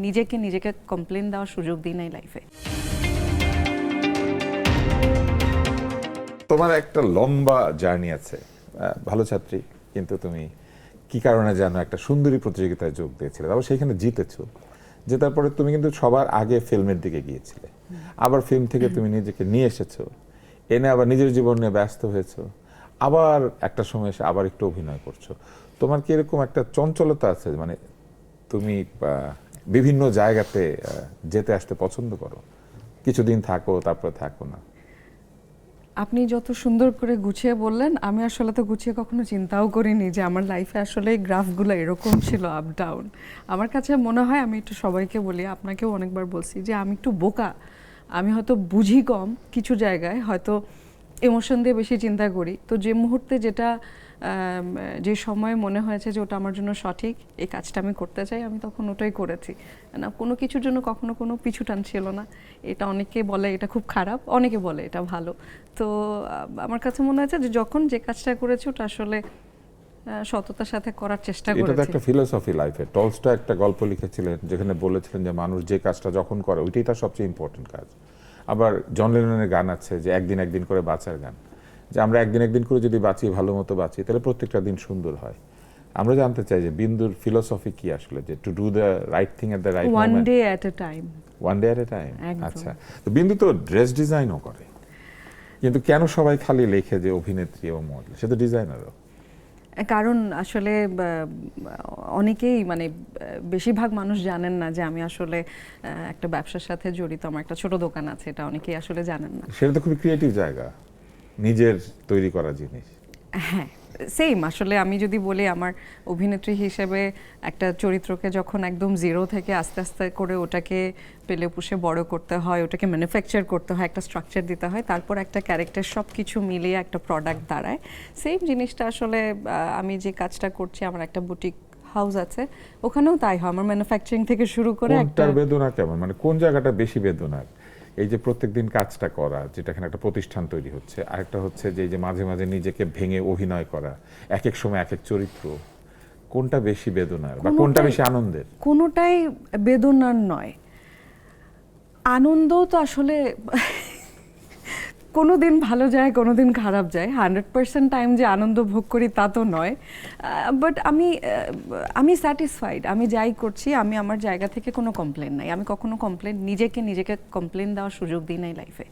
নিজেকে কমপ্লেন দেওয়ার সুযোগ দিই নাই লাইফে। তোমার একটা লম্বা জার্নি আছে, ভালো ছাত্রী, কিন্তু তুমি কি কারণে জানো একটা সুন্দরী প্রতিযোগিতায় যোগ দিয়েছিলে, তারপর সেখানে জিতেছো। জেতার পরে তুমি কিন্তু সবার আগে ফিল্মের দিকে গিয়েছিলে, আবার ফিল্ম থেকে তুমি নিজেকে নিয়ে এসেছো, এনে আবার নিজের জীবন নিয়ে ব্যস্ত হয়েছো, আবার একটা সময় এসে আবার একটু অভিনয় করছো। তোমার কি এরকম একটা চঞ্চলতা আছে, মানে তুমি বিভিন্ন জায়গাতে যেতে আসতে পছন্দ করো, কিছুদিন থাকো তারপরে থাকো না? আপনি যত সুন্দর করে গুছিয়ে বললেন, আমি আসলে তো গুছিয়ে কখনো চিন্তাও করিনি যে আমার লাইফে আসলে গ্রাফগুলো এরকম ছিল, আপ ডাউন। আমার কাছে মনে হয়, আমি একটু সবাইকে বলি, আপনাকেও অনেকবার বলছি, যে আমি একটু বোকা। আমি হয়তো বুঝি কম কিছু জায়গায়, হয়তো ইমোশন দিয়ে বেশি চিন্তা করি। তো যে মুহূর্তে যেটা যে সময় মনে হয়েছে যে ওটা আমার জন্য সঠিক, এই কাজটা আমি করতে চাই, আমি তখন ওটাই করেছি না। কোনো কিছুর জন্য কখনো কোনো পিছু টান ছিল না। এটা অনেকে বলে এটা খুব খারাপ, অনেকে বলে এটা ভালো। তো আমার কাছে মনে হয়েছে যে যখন যে কাজটা করেছি ওটা আসলে সততার সাথে করার চেষ্টা করেছি। এটা তো একটা ফিলোসফি লাইফে। টলস্টয় একটা গল্প লিখেছিলেন যেখানে বলেছিলেন যে মানুষ যে কাজটা যখন করে ওইটাই তার সবচেয়ে ইম্পর্টেন্ট কাজ। আবার জন লেননের গান আছে যে একদিন একদিন করে বাঁচার গান, যে আমরা একদিন একদিন করে যদি বাঁচি, ভালো মতো বাঁচি, তাহলে প্রত্যেকটা দিন সুন্দর হয়। আমরা জানতে চাই যে বিন্দুর ফিলোসফি কি আসলে, যে to do the right thing at the right moment, one day at A time. One day at A time. আচ্ছা, তো বিন্দু তো ড্রেস ডিজাইনও করে, কিন্তু কেন সবাই খালি লেখে যে অভিনেত্রী ও মডেল? সে তো ডিজাইনারও। কারণ আসলে অনেকেই, মানে বেশিরভাগ মানুষ জানেন না যে আমি আসলে একটা ব্যবসার সাথে জড়িত। আমার একটা ছোট দোকান আছে, এটা অনেকেই আসলে জানেন না। সেটা তো খুবই ক্রিয়েটিভ জায়গা, নিজের তৈরি করা জিনিস। হ্যাঁ, সেম। আসলে আমি যদি বলি, আমার অভিনেত্রী হিসেবে একটা চরিত্রকে যখন একদম জিরো থেকে আস্তে আস্তে করে ওটাকে পেলে পুষে বড় করতে হয়, ওটাকে ম্যানুফ্যাকচার করতে হয়, একটা স্ট্রাকচার দিতে হয়, তারপর একটা ক্যারেক্টার, সব কিছু মিলিয়ে একটা প্রোডাক্ট দাঁড়ায়। সেম জিনিসটা আসলে আমি যে কাজটা করছি, আমার একটা বুটিক হাউস আছে, ওখানেও তাই হয়। আমার ম্যানুফ্যাকচারিং থেকে শুরু করে একটা বেদনা কেমন, মানে কোন জায়গাটা বেশি বেদনার? এই যে প্রত্যেকদিন কাজটা করা, যেটা এখানে একটা প্রতিষ্ঠান তৈরি হচ্ছে, আরেকটা হচ্ছে যে এই যে মাঝে মাঝে নিজেকে ভেঙে অভিনয় করা, এক এক সময় এক এক চরিত্র, কোনটা বেশি বেদনার বা কোনটা বেশি আনন্দের? কোনোটাই বেদনার নয়। আনন্দও তো আসলে কোনো দিন ভালো যায়, কোনো দিন খারাপ যায়। 100% টাইম যে আনন্দ ভোগ করি তা তো নয়। বাট আমি স্যাটিসফাইড। আমি যাই করছি, আমি আমার জায়গা থেকে কোনো কমপ্লেন নাই। আমি কখনো নিজেকে কমপ্লেন দেওয়ার সুযোগ দিই নাই লাইফে।